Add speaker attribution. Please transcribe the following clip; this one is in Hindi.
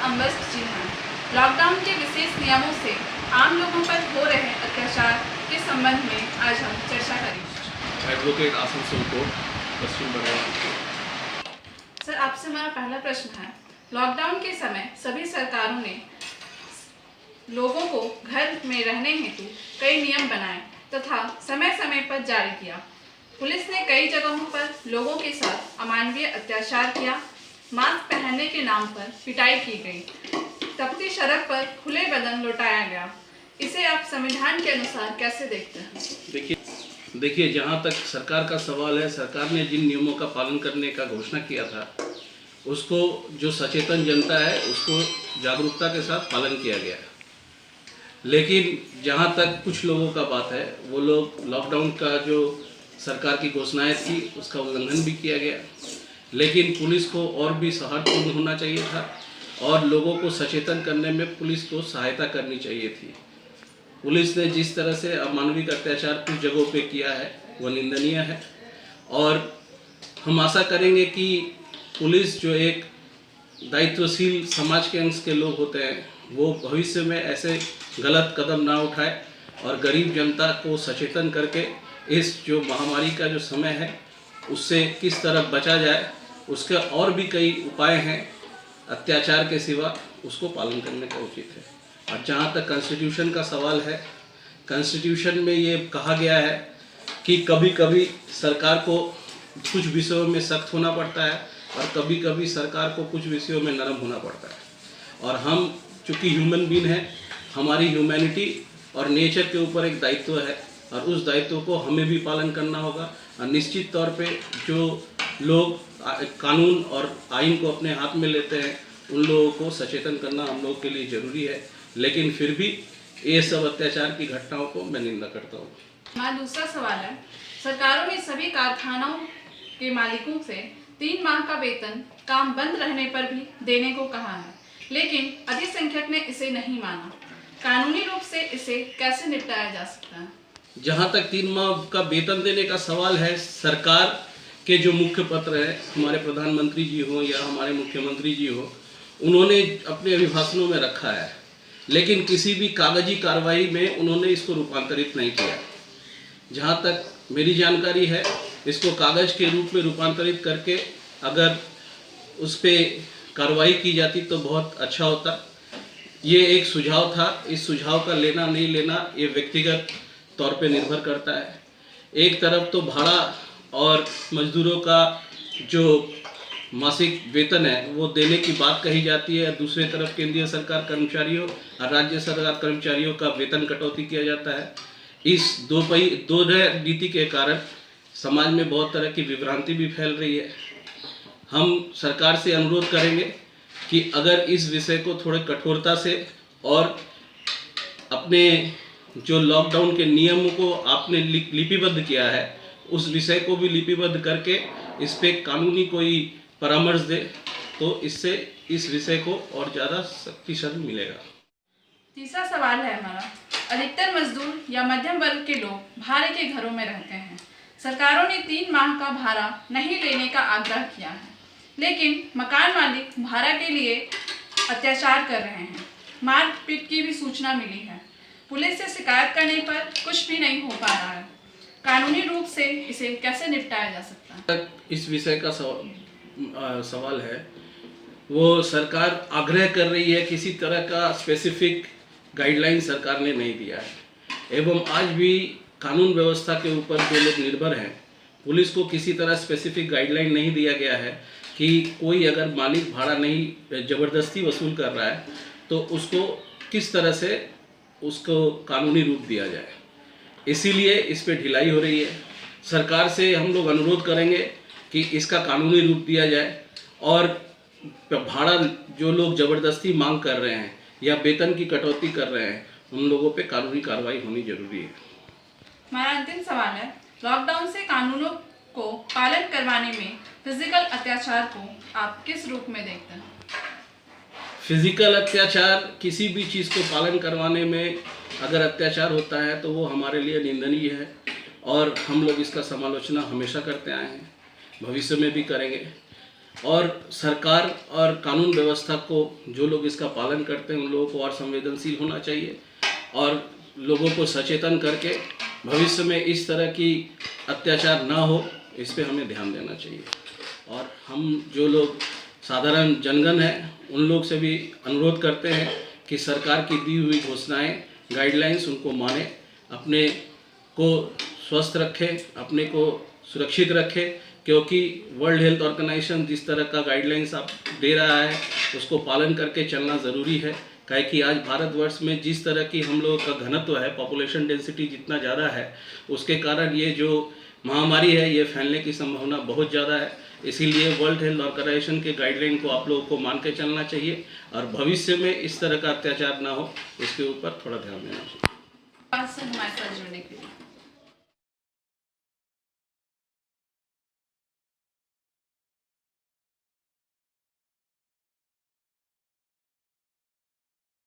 Speaker 1: अम्बस्ट जी हैं। लॉकडाउन के विशेष नियमों से आम लोगों पर हो रहे अत्याचार के संबंध में आज हम चर्चा करेंगे।
Speaker 2: एडवोकेट आसनसोल कोर्ट, पश्चिम बंगाल।
Speaker 1: सर, आपसे हमारा पहला प्रश्न है, लॉकडाउन के समय सभी सरकारों ने लोगों को घर में रहने हेतु कई नियम बनाए तथा समय समय पर जारी किया। पुलिस ने कई जगहों पर लोगों के साथ अमानवीय अत्याचार किया। मास्क पहनने के नाम पर पिटाई की गई। तपती सड़क पर खुले बदन लौटाया गया। इसे आप संविधान के अनुसार कैसे देखते हैं?
Speaker 2: देखिए, जहाँ तक सरकार का सवाल है, सरकार ने जिन नियमों का पालन करने का घोषणा किया था, उसको जो सचेतन जनता है उसको जागरूकता के साथ पालन किया गया। लेकिन जहाँ तक कुछ लोगों का बात है, वो लोग लॉकडाउन का जो सरकार की घोषणाएं थी उसका उल्लंघन भी किया गया। लेकिन पुलिस को और भी सौहार्दपूर्ण होना चाहिए था और लोगों को सचेतन करने में पुलिस को सहायता करनी चाहिए थी। पुलिस ने जिस तरह से अमानविक अत्याचार कुछ जगहों पे किया है वो निंदनीय है और हम आशा करेंगे कि पुलिस जो एक दायित्वशील समाज के अंश के लोग होते हैं वो भविष्य में ऐसे गलत कदम ना उठाए और गरीब जनता को सचेतन करके इस जो महामारी का जो समय है उससे किस तरह बचा जाए, उसके और भी कई उपाय हैं अत्याचार के सिवा, उसको पालन करने का उचित है। और जहाँ तक कॉन्स्टिट्यूशन का सवाल है, कॉन्स्टिट्यूशन में ये कहा गया है कि कभी कभी सरकार को कुछ विषयों में सख्त होना पड़ता है और कभी कभी सरकार को कुछ विषयों में नरम होना पड़ता है। और हम चूँकि ह्यूमन बीइंग हैं, हमारी ह्यूमैनिटी और नेचर के ऊपर एक दायित्व है और उस दायित्व को हमें भी पालन करना होगा। और निश्चित तौर पे जो लोग कानून और आइन को अपने हाथ में लेते हैं उन लोगों को सचेतन करना हम लोगों के लिए ज़रूरी है। लेकिन फिर भी ये सब अत्याचार की घटनाओं को मैं निंदा करता हूँ।
Speaker 1: हमारा दूसरा सवाल है, सरकारों ने सभी कारखानों के मालिकों से 3 माह का वेतन काम बंद रहने पर भी देने को कहा है, लेकिन अधिसंख्यक ने इसे नहीं माना। कानूनी रूप से इसे कैसे निपटाया जा सकता है?
Speaker 2: जहाँ तक 3 माह का वेतन देने का सवाल है, सरकार के जो मुख्य पत्र है, हमारे प्रधानमंत्री जी हो या हमारे मुख्यमंत्री जी हो, उन्होंने अपने अभिभाषणों में रखा है, लेकिन किसी भी कागजी कार्रवाई में उन्होंने इसको रूपांतरित नहीं किया। जहाँ तक मेरी जानकारी है, इसको कागज के रूप में रूपांतरित करके अगर उस पर कार्रवाई की जाती तो बहुत अच्छा होता। ये एक सुझाव था, इस सुझाव का लेना नहीं लेना ये व्यक्तिगत तौर पे निर्भर करता है। एक तरफ तो भाड़ा और मजदूरों का जो मासिक वेतन है वो देने की बात कही जाती है, दूसरी तरफ केंद्रीय सरकार कर्मचारियों और राज्य सरकार कर्मचारियों का वेतन कटौती किया जाता है। इस दो नीति के कारण समाज में बहुत तरह की विभ्रांति भी फैल रही है। हम सरकार से अनुरोध करेंगे कि अगर इस विषय को थोड़े कठोरता से और अपने जो लॉकडाउन के नियमों को आपने लिपिबद्ध किया है उस विषय को भी लिपिबद्ध करके इस पे कानूनी कोई परामर्श दे तो इससे इस विषय को और ज़्यादा शक्तिशाली मिलेगा।
Speaker 1: तीसरा सवाल है हमारा, अधिकतर मजदूर या मध्यम वर्ग के लोग भाड़े के घरों में रहते हैं। सरकारों ने 3 माह का भाड़ा नहीं लेने का आग्रह किया है, लेकिन मकान मालिक भाड़ा के लिए अत्याचार कर रहे हैं। मारपीट की भी सूचना मिली है। पुलिस से शिकायत करने पर कुछ भी नहीं हो पा रहा है। कानूनी रूप से इसे कैसे निपटाया जा सकता है?
Speaker 2: इस विषय का सवाल है, वो सरकार आग्रह कर रही है, किसी तरह का स्पेसिफिक गाइडलाइन सरकार ने नहीं दिया है। एवं आज भी कानून व्यवस्था के ऊपर जो लोग निर्भर हैं, पुलिस को किसी तरह स्पेसिफिक गाइडलाइन नहीं दिया गया है कि कोई अगर मालिक भाड़ा नहीं ज़बरदस्ती वसूल कर रहा है तो उसको किस तरह से उसको कानूनी रूप दिया जाए। इसीलिए इस पे ढिलाई हो रही है। सरकार से हम लोग अनुरोध करेंगे कि इसका कानूनी रूप दिया जाए और भाड़ा जो लोग ज़बरदस्ती मांग कर रहे हैं या वेतन की कटौती कर रहे हैं उन लोगों पे कानूनी कार्रवाई होनी जरूरी है।
Speaker 1: हमारा अंतिम सवाल है, लॉकडाउन से कानूनों को पालन करवाने में फिजिकल अत्याचार को आप किस रूप में देखते हैं?
Speaker 2: फिजिकल अत्याचार, किसी भी चीज़ को पालन करवाने में अगर अत्याचार होता है तो वो हमारे लिए निंदनीय है और हम लोग इसका समालोचना हमेशा करते आए हैं, भविष्य में भी करेंगे। और सरकार और कानून व्यवस्था को जो लोग इसका पालन करते हैं उन लोगों को और संवेदनशील होना चाहिए और लोगों को सचेतन करके भविष्य में इस तरह की अत्याचार ना हो इस पे हमें ध्यान देना चाहिए। और हम जो लोग साधारण जनगण हैं उन लोग से भी अनुरोध करते हैं कि सरकार की दी हुई घोषणाएं गाइडलाइंस उनको माने, अपने को स्वस्थ रखें, अपने को सुरक्षित रखें, क्योंकि वर्ल्ड हेल्थ ऑर्गेनाइजेशन जिस तरह का गाइडलाइंस आप दे रहा है उसको पालन करके चलना ज़रूरी है। काहे कि आज भारतवर्ष में जिस तरह की हम लोगों का घनत्व है, पॉपुलेशन डेंसिटी जितना ज़्यादा है, उसके कारण ये जो महामारी है ये फैलने की संभावना बहुत ज़्यादा है। इसीलिए वर्ल्ड हेल्थ ऑर्गेनाइजेशन के गाइडलाइन को आप लोगों को मान के चलना चाहिए और भविष्य में इस तरह का अत्याचार ना हो इसके ऊपर थोड़ा ध्यान देना चाहिए।
Speaker 1: आज से हमारे साथ जुड़ने के लिए